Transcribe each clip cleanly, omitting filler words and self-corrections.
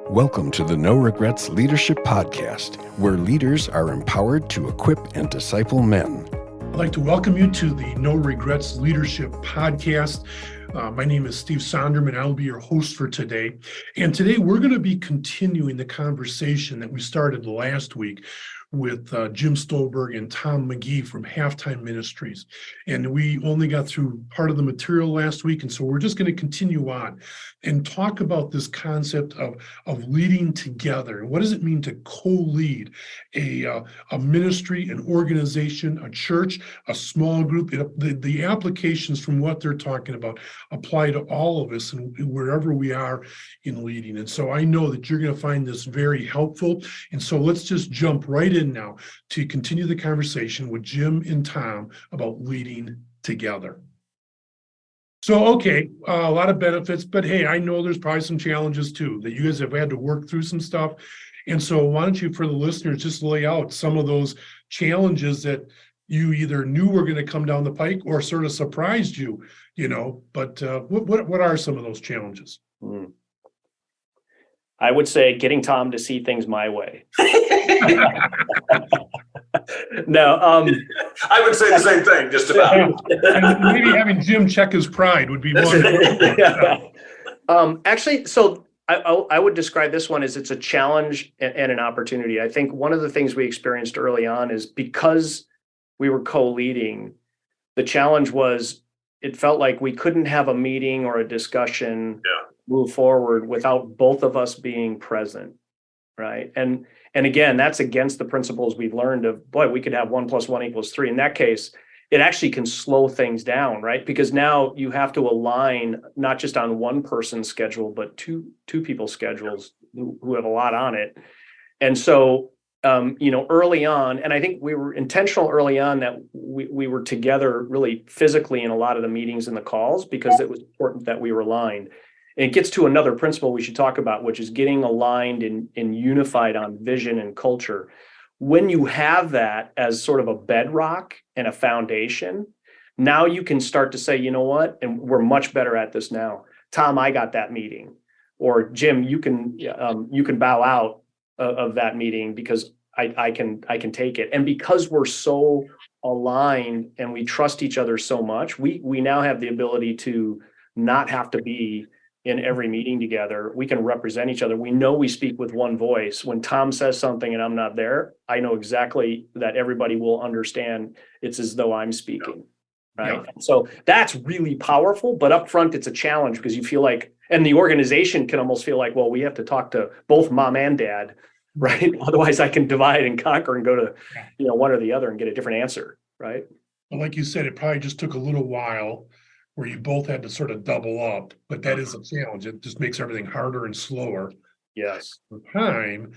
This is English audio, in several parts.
Welcome to the No Regrets Leadership Podcast, where leaders are empowered to equip and disciple men. I'd like to welcome you to the No Regrets Leadership Podcast. My name is Steve Sonderman. I'll be your host for today. And today we're going to be continuing the conversation that we started last week with Jim Stollberg and Tom McGhee from Halftime Ministries. And we only got through part of the material last week. And so we're just going to continue on and talk about this concept of leading together. And what does it mean to co-lead a ministry, an organization, a church, a small group? The applications from what they're talking about apply to all of us and wherever we are in leading. And so I know that you're going to find this very helpful. And so let's just jump right in now to continue the conversation with Jim and Tom about leading together. So, okay, a lot of benefits, but hey, I know there's probably some challenges too, that you guys have had to work through some stuff. And so why don't you, for the listeners, just lay out some of those challenges that you either knew were going to come down the pike or sort of surprised you, but what are some of those challenges? I would say getting Tom to see things my way. No, I would say the same thing, just about. And maybe having Jim check his pride would be one. Actually, so I would describe this one as it's a challenge and an opportunity. I think one of the things we experienced early on is because we were co-leading, the challenge was it felt like we couldn't have a meeting or a discussion move forward without both of us being present, right? And again, that's against the principles we've learned of, boy, we could have 1 + 1 = 3. In that case, it actually can slow things down, right? Because now you have to align not just on one person's schedule, but two people's schedules who have a lot on it. And so, early on, and I think we were intentional early on that we were together really physically in a lot of the meetings and the calls because it was important that we were aligned. And it gets to another principle we should talk about, which is getting aligned and unified on vision and culture. When you have that as sort of a bedrock and a foundation, now you can start to say, you know what, and we're much better at this now. Tom, I got that meeting, or Jim, you can bow out of that meeting because I can take it. And because we're so aligned and we trust each other so much, we now have the ability to not have to be in every meeting together. We can represent each other. We know we speak with one voice. When Tom says something and I'm not there, I know exactly that everybody will understand it's as though I'm speaking, right? Yeah. So that's really powerful, but up front, it's a challenge because you feel like, and the organization can almost feel like, well, we have to talk to both mom and dad, right? Otherwise I can divide and conquer and go to, one or the other and get a different answer, right? Well, like you said, it probably just took a little while where you both had to sort of double up, but that is a challenge. It just makes everything harder and slower. Yes. With time,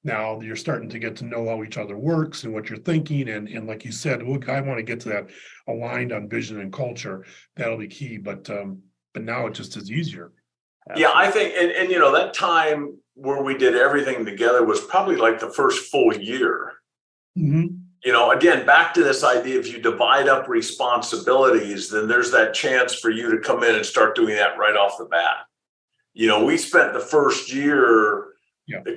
now you're starting to get to know how each other works and what you're thinking. And like you said, I want to get to that aligned on vision and culture. That'll be key, but now it just is easier. Yeah, I think, and that time where we did everything together was probably like the first full year. Mm-hmm. Again, back to this idea, if you divide up responsibilities, then there's that chance for you to come in and start doing that right off the bat. We spent the first year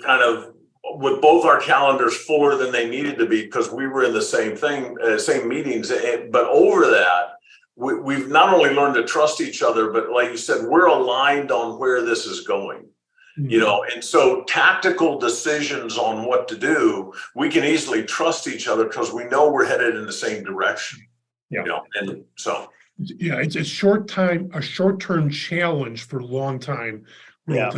kind of with both our calendars fuller than they needed to be because we were in the same meetings. But over that, we've not only learned to trust each other, but like you said, we're aligned on where this is going. And so tactical decisions on what to do, we can easily trust each other because we know we're headed in the same direction. And so. Yeah, it's a short-term challenge for a long time. Yeah.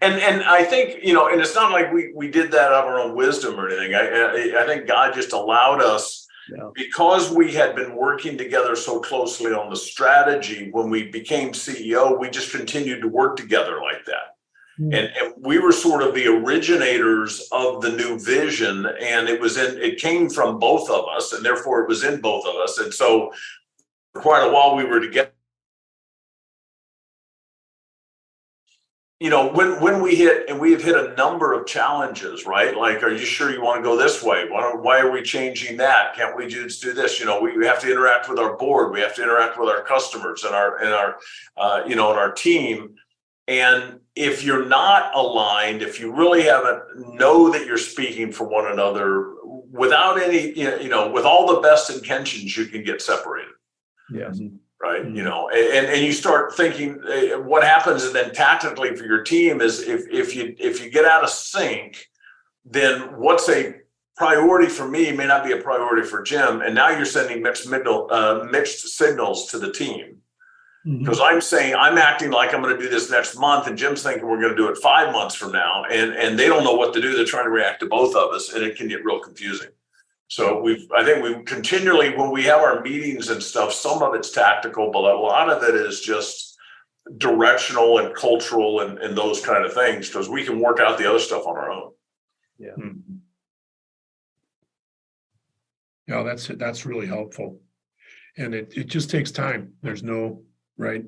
And I think, and it's not like we did that of our own wisdom or anything. I think God just allowed us, because we had been working together so closely on the strategy. When we became CEO, we just continued to work together like that. And we were sort of the originators of the new vision, and it came from both of us, and therefore it was in both of us. And so for quite a while we were together. When we have hit a number of challenges, right? Like, are you sure you want to go this way? Why are we changing that? Can't we just do this? We have to interact with our board. We have to interact with our customers and our team. And if you're not aligned, if you really haven't know that you're speaking for one another without any, with all the best intentions, you can get separated. Yes. Right. And you start thinking what happens, and then tactically for your team is if you get out of sync, then what's a priority for me may not be a priority for Jim. And now you're sending mixed signals to the team. Because I'm saying I'm acting like I'm going to do this next month, and Jim's thinking we're going to do it 5 months from now, and they don't know what to do. They're trying to react to both of us, and it can get real confusing. So I think we continually, when we have our meetings and stuff, some of it's tactical, but a lot of it is just directional and cultural and those kind of things, because we can work out the other stuff on our own. Yeah. Yeah, that's really helpful. And it just takes time. There's no, right?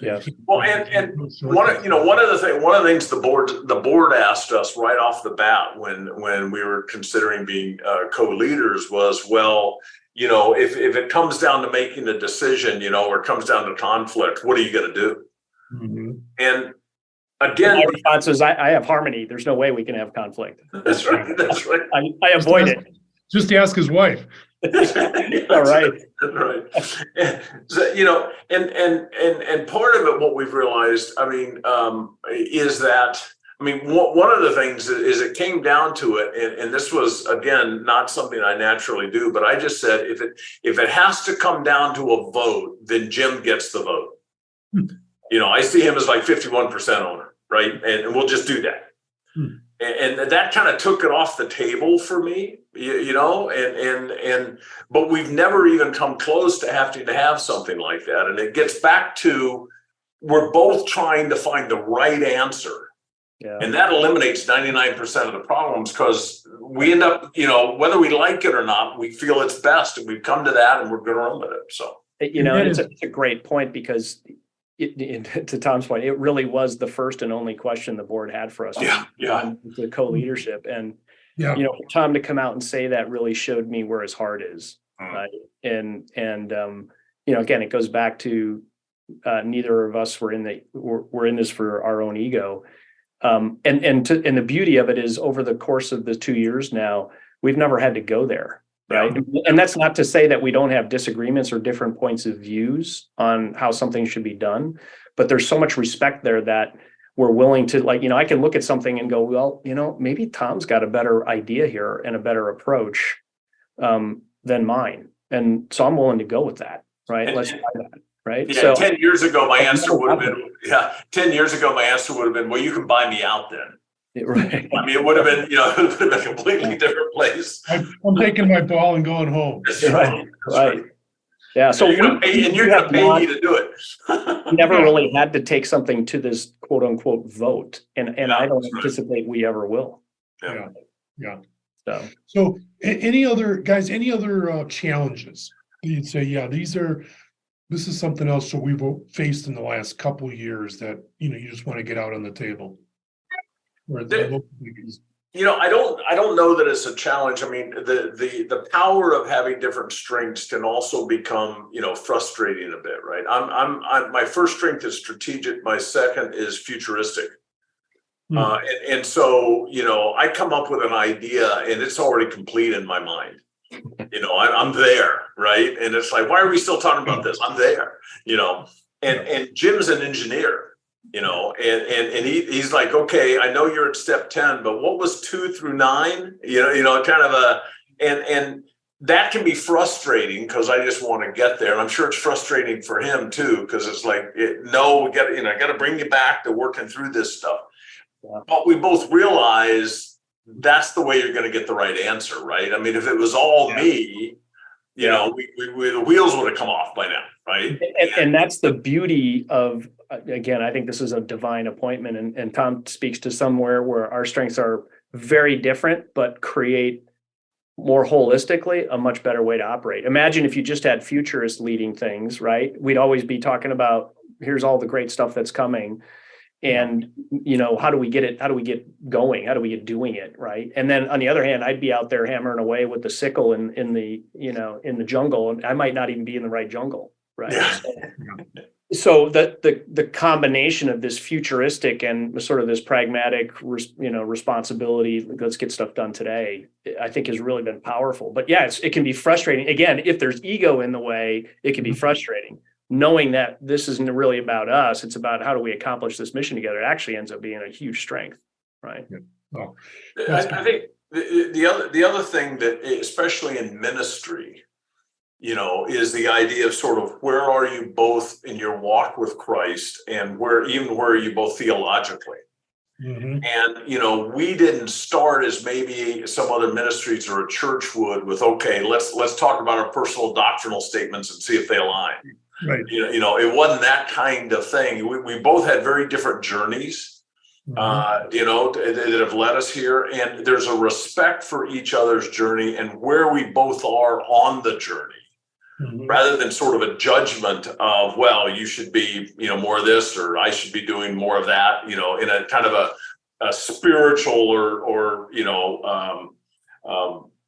Yeah. Well, and one of the things the board asked us right off the bat when we were considering being co-leaders was, well, if it comes down to making a decision, or it comes down to conflict, what are you going to do? And again, my response is I have harmony. There's no way we can have conflict. That's right. That's right. I avoid it. Just ask his wife. All right. That's right. So, and part of it, what we've realized, is that, one of the things is it came down to it, and this was, again, not something I naturally do, but I just said, if it has to come down to a vote, then Jim gets the vote. I see him as like 51% owner, right? And we'll just do that. And that kind of took it off the table for me, but we've never even come close to having to have something like that. And it gets back to, we're both trying to find the right answer. Yeah. And that eliminates 99% of the problems, because we end up, whether we like it or not, we feel it's best, and we've come to that, and we're going to run with it. So, it's a great point, because to Tom's point, it really was the first and only question the board had for us. The co-leadership, and for Tom to come out and say that really showed me where his heart is. Right? And again, it goes back to neither of us were in this for our own ego. And the beauty of it is, over the course of the 2 years now, we've never had to go there. Right. And that's not to say that we don't have disagreements or different points of views on how something should be done, but there's so much respect there that we're willing to, I can look at something and go, well, maybe Tom's got a better idea here and a better approach than mine. And so I'm willing to go with that. Right. Let's try that. Right. Yeah, so 10 years ago, my answer would have been, 10 years ago, my answer would have been, well, you can buy me out then. Right. It would have been, it would have been a completely different place. I'm taking my ball and going home. That's right. Right. Yeah. So you're going to pay me to do it. We never really had to take something to this quote unquote vote. And I don't anticipate we ever will. Yeah. So any other challenges you'd say, this is something else that we've faced in the last couple of years that, you just want to get out on the table? I don't know that it's a challenge. The power of having different strengths can also become, frustrating a bit, right? I'm my first strength is strategic. My second is futuristic. And so, I come up with an idea and it's already complete in my mind. I'm there, right? And it's like, why are we still talking about this? I'm there, and Jim's an engineer. And he's like, okay, I know you're at step 10, but what was 2 through 9? And that can be frustrating, because I just want to get there. And I'm sure it's frustrating for him too, because it's like, I got to bring you back to working through this stuff. Yeah. But we both realize that's the way you're going to get the right answer, right? If it was all me, the wheels would have come off by now, right? And that's the beauty of, again, I think this is a divine appointment, and Tom speaks to somewhere where our strengths are very different, but create more holistically a much better way to operate. Imagine if you just had futurists leading things, right? We'd always be talking about, here's all the great stuff that's coming. And, how do we get it? How do we get going? How do we get doing it? Right. And then on the other hand, I'd be out there hammering away with the sickle in the jungle, and I might not even be in the right jungle. Right. Yeah. So the combination of this futuristic and sort of this pragmatic, responsibility, let's get stuff done today, I think has really been powerful. But yeah, it can be frustrating. Again, if there's ego in the way, it can be frustrating. Knowing that this isn't really about us, it's about how do we accomplish this mission together. It actually ends up being a huge strength, right? Yeah. Oh, I think the other thing that, especially in ministry, is the idea of sort of where are you both in your walk with Christ, and where are you both theologically? mm-hmm. And we didn't start as maybe some other ministries or a church would with, okay, let's talk about our personal doctrinal statements and see if they align. Right. It wasn't that kind of thing. We both had very different journeys, that have led us here, and there's a respect for each other's journey and where we both are on the journey. Rather than sort of a judgment of, well, you should be, more of this, or I should be doing more of that, in a kind of a spiritual or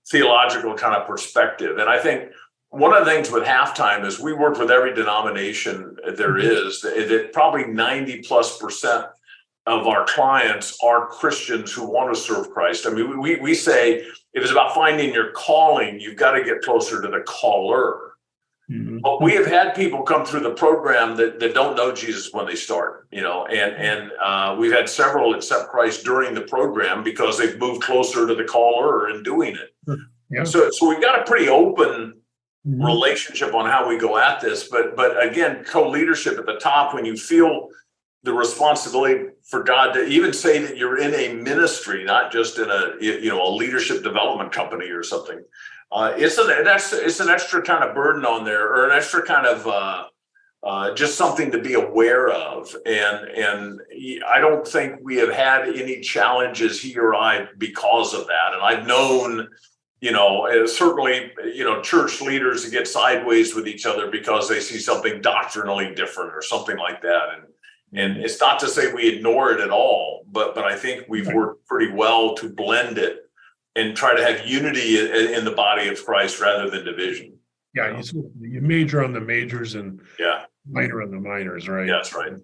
theological kind of perspective. And I think one of the things with Halftime is we work with every denomination there is, that probably 90+% of our clients are Christians who want to serve Christ. I mean, we say if it's about finding your calling, you've got to get closer to the caller. But we have had people come through the program that don't know Jesus when they start, and we've had several accept Christ during the program because they've moved closer to the caller in doing it. Yeah. So we've got a pretty open relationship on how we go at this. But again, co-leadership at the top, when you feel the responsibility for God to even say that you're in a ministry, not just in a leadership development company or something. It's an extra kind of burden on there, or an extra kind of just something to be aware of. And I don't think we have had any challenges, he or I, because of that. And I've known, certainly, church leaders to get sideways with each other because they see something doctrinally different or something like that. And it's not to say we ignore it at all, but I think we've worked pretty well to blend it and try to have unity in the body of Christ rather than division. Yeah, you major on the majors and Yeah. minor on the minors, right? Yeah, that's right. And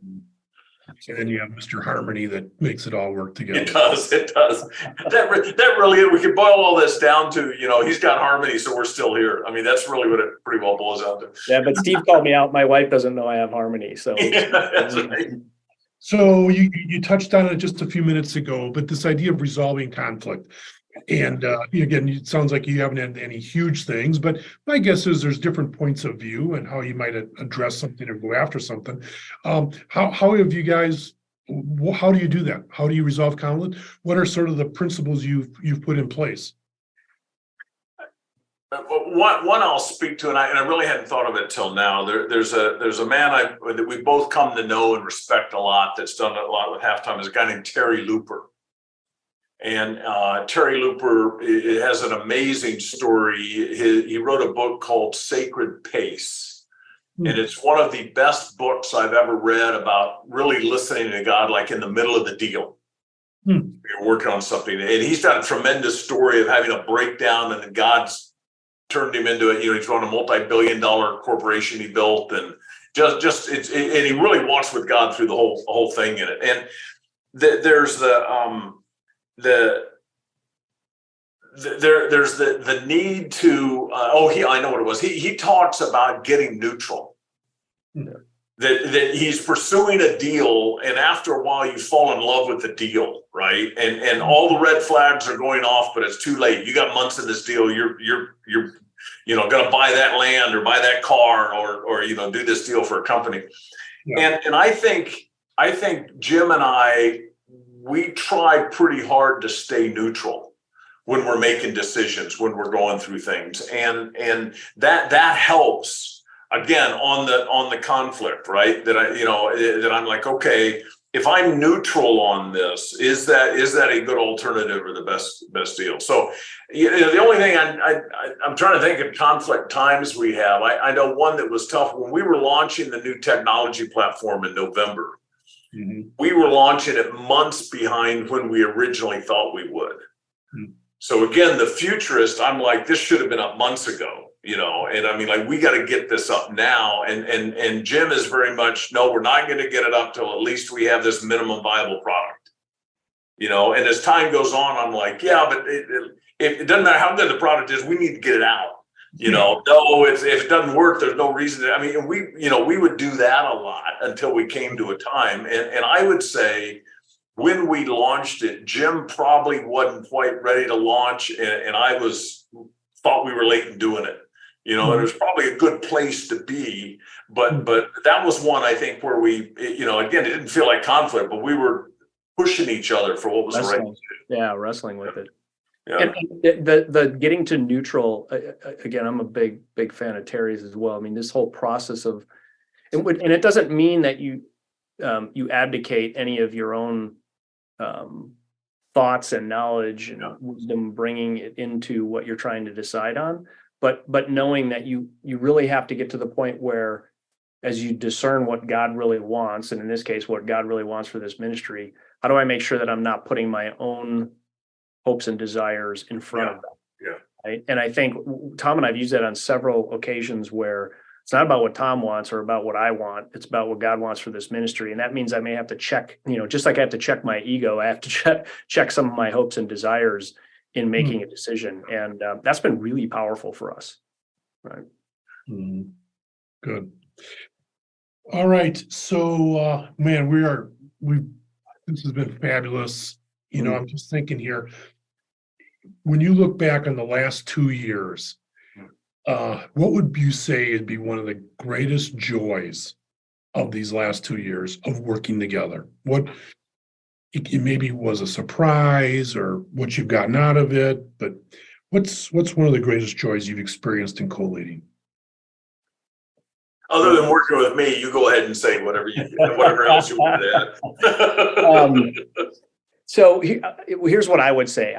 then you have Mr. Harmony that makes it all work together. It does. That really, we could boil all this down to, he's got harmony, so we're still here. I mean, that's really what it pretty well boils down to. Yeah, but Steve called me out. My wife doesn't know I have harmony, so. Yeah, that's right. So you touched on it just a few minutes ago, but this idea of resolving conflict. And again, it sounds like you haven't had any huge things, but my guess is there's different points of view and how you might address something or go after something. How have you guys, how do you do that? How do you resolve conflict? What are sort of the principles you've put in place? One I'll speak to, and I really hadn't thought of it till now. There's a man that we both come to know and respect a lot, that's done a lot with Halftime, is a guy named Terry Looper. And Terry Looper has an amazing story. He wrote a book called Sacred Pace. And it's one of the best books I've ever read about really listening to God, like in the middle of the deal. You're working on something. And he's got a tremendous story of having a breakdown, and then God's turned him into it. He's run a multi-billion-dollar corporation he built, and and he really walks with God through the whole thing in it. And there's there's the need to I know what it was. He talks about getting neutral. That he's pursuing a deal, and after a while you fall in love with the deal, right? And all the red flags are going off, but it's too late. You got months in this deal. You're going to buy that land or buy that car or do this deal for a company. Yeah. And I think Jim and I, we try pretty hard to stay neutral when we're making decisions, when we're going through things, and that helps. Again, on the conflict, right? That I'm like, okay, if I'm neutral on this, is that a good alternative or the best deal? So, the only thing I'm trying to think of conflict times we have. I know one that was tough when we were launching the new technology platform in November. Mm-hmm. We were launching it months behind when we originally thought we would. Mm-hmm. So again, the futurist, I'm like, this should have been up months ago. and I mean, like, we got to get this up now. And Jim is very much, no, we're not going to get it up till at least we have this minimum viable product, and as time goes on, I'm like, yeah, but it doesn't matter how good the product is, we need to get it out. No, if it doesn't work, there's no reason to, I mean, we would do that a lot until we came to a time. And I would say when we launched it, Jim probably wasn't quite ready to launch. And I thought we were late in doing it. And it was probably a good place to be, but that was one, I think, where we, again, it didn't feel like conflict, but we were pushing each other for what was right. Yeah, wrestling with it. Yeah. And the getting to neutral, again, I'm a big fan of Terry's as well. I mean, this whole process of, and it doesn't mean that you abdicate any of your own thoughts and knowledge and wisdom, bringing it into what you're trying to decide on, but knowing that you really have to get to the point where, as you discern what God really wants, and in this case, what God really wants for this ministry, how do I make sure that I'm not putting my own hopes and desires in front of them? Yeah. Right? And I think Tom and I've used that on several occasions where it's not about what Tom wants or about what I want. It's about what God wants for this ministry. And that means I may have to check, just like I have to check my ego, I have to check some of my hopes and desires in making a decision. And that's been really powerful for us. Right. Good. All right. So, man, this has been fabulous. I'm just thinking here, when you look back on the last 2 years, what would you say would be one of the greatest joys of these last 2 years of working together? What it maybe was a surprise, or what you've gotten out of it, but what's one of the greatest joys you've experienced in co-leading? Other than working with me, you go ahead and say whatever else you want to add. So here's what I would say.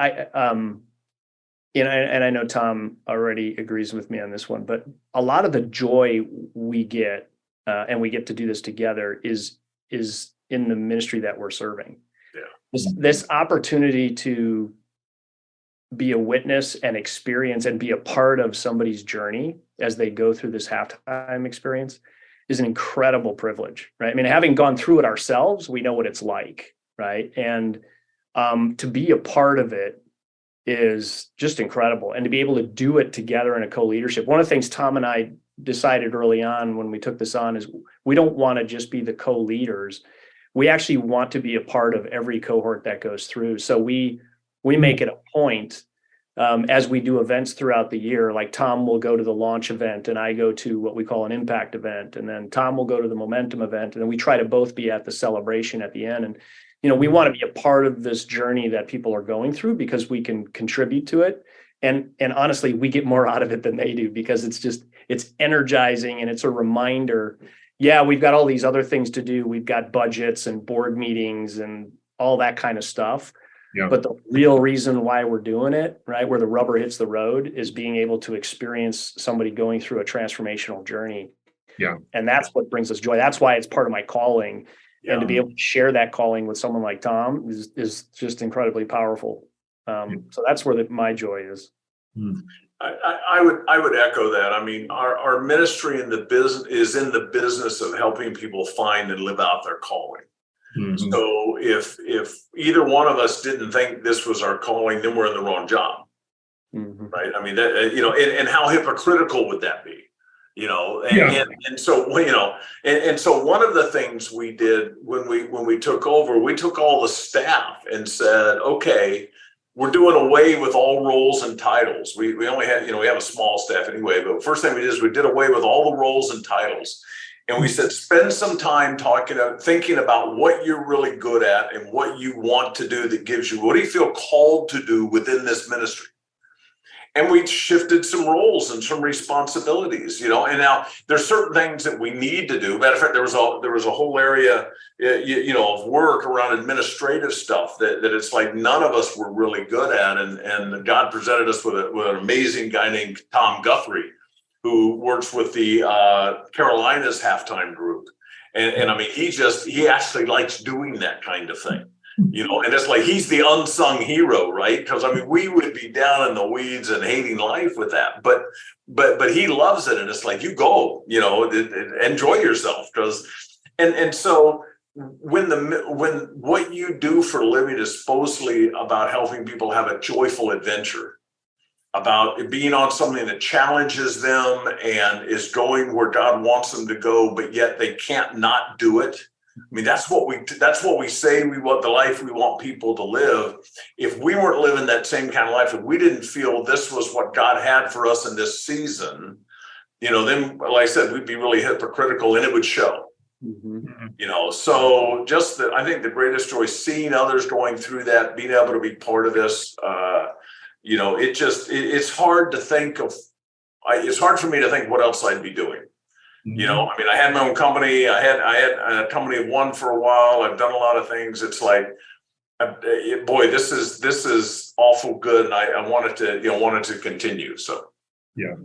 And I know Tom already agrees with me on this one, but a lot of the joy we get, and we get to do this together, is in the ministry that we're serving. Yeah. This opportunity to be a witness and experience and be a part of somebody's journey as they go through this halftime experience is an incredible privilege, right? I mean, having gone through it ourselves, we know what it's like, right? And to be a part of it is just incredible. And to be able to do it together in a co-leadership. One of the things Tom and I decided early on when we took this on is we don't want to just be the co-leaders. We actually want to be a part of every cohort that goes through. So we make it a point, as we do events throughout the year, like Tom will go to the launch event and I go to what we call an impact event. And then Tom will go to the momentum event. And then we try to both be at the celebration at the end. And we want to be a part of this journey that people are going through because we can contribute to it. And honestly, we get more out of it than they do, because it's energizing and it's a reminder. Yeah, we've got all these other things to do. We've got budgets and board meetings and all that kind of stuff. Yeah. But the real reason why we're doing it, right, where the rubber hits the road, is being able to experience somebody going through a transformational journey. Yeah. And that's what brings us joy. That's why it's part of my calling. Yeah. And to be able to share that calling with someone like Tom is just incredibly powerful. So that's where my joy is. I would echo that. I mean, our ministry in the business is in the business of helping people find and live out their calling. Mm-hmm. So if either one of us didn't think this was our calling, then we're in the wrong job, right? I mean, that, and how hypocritical would that be? And so and so one of the things we did when we took over, we took all the staff and said, okay, we're doing away with all roles and titles. We only had, we have a small staff anyway, but first thing we did is we did away with all the roles and titles. And we said, spend some time thinking about what you're really good at and what you want to do that gives you, what do you feel called to do within this ministry? And we shifted some roles and some responsibilities, and now there's certain things that we need to do. Matter of fact, there was a whole area, of work around administrative stuff that it's like none of us were really good at. And God presented us with an amazing guy named Tom Guthrie, who works with the Carolinas halftime group. And I mean, he actually likes doing that kind of thing. And it's like he's the unsung hero, right? Because I mean, we would be down in the weeds and hating life with that, but he loves it, and it's like, you go, enjoy yourself, and so when what you do for a living is supposedly about helping people have a joyful adventure, about it being on something that challenges them and is going where God wants them to go, but yet they can't not do it. I mean, that's what we say we want, the life we want people to live. If we weren't living that same kind of life, if we didn't feel this was what God had for us in this season, then, like I said, we'd be really hypocritical, and it would show. So I think the greatest joy is seeing others going through that, being able to be part of this. It's hard to think of. It's hard for me to think what else I'd be doing. I mean, I had my own company. I had a company of one for a while. I've done a lot of things. It's like, boy, this is awful good, and I wanted to continue. So, yeah.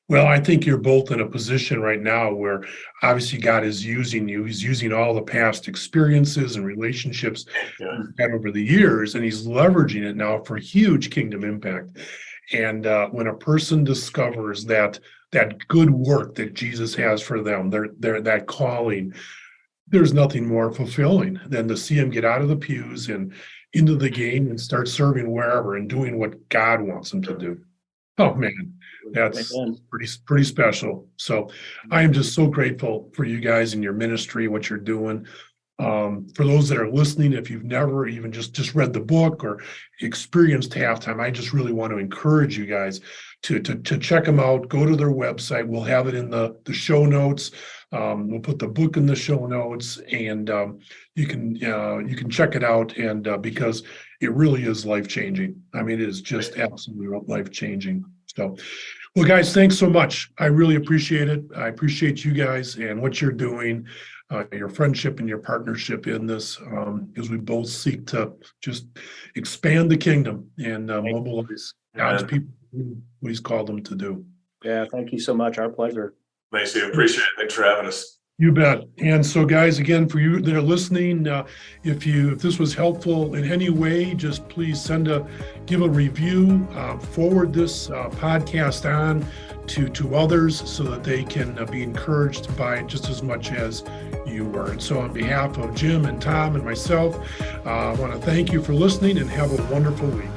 Well, I think you're both in a position right now where obviously God is using you. He's using all the past experiences and relationships you've had over the years, and he's leveraging it now for huge kingdom impact. And when a person discovers that good work that Jesus has for them, their that calling, there's nothing more fulfilling than to see them get out of the pews and into the game and start serving wherever and doing what God wants them to do. Oh man, that's pretty special. So I am just so grateful for you guys and your ministry, what you're doing. For those that are listening, if you've never even just read the book or experienced Halftime, I just really want to encourage you guys to check them out. Go to their website. We'll have it in the show notes. We'll put the book in the show notes, and you can check it out. And because it really is life-changing. I mean, it is just absolutely life-changing. So, well, guys, thanks so much. I really appreciate it. I appreciate you guys and what you're doing. Your friendship and your partnership in this, as we both seek to just expand the kingdom and mobilize God's people who He's called them to do. Yeah, thank you so much. Our pleasure. Thanks, Steve. Appreciate it. Thanks for having us. You bet. And so, guys, again, for you that are listening, if this was helpful in any way, just please give a review, forward this podcast on to others so that they can be encouraged by it just as much as you were. And so on behalf of Jim and Tom and myself, I want to thank you for listening and have a wonderful week.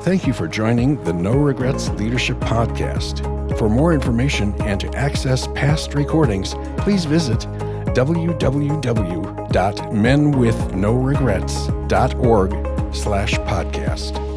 Thank you for joining the No Regrets Leadership Podcast. For more information and to access past recordings, please visit www.menwithnoregrets.org/podcast.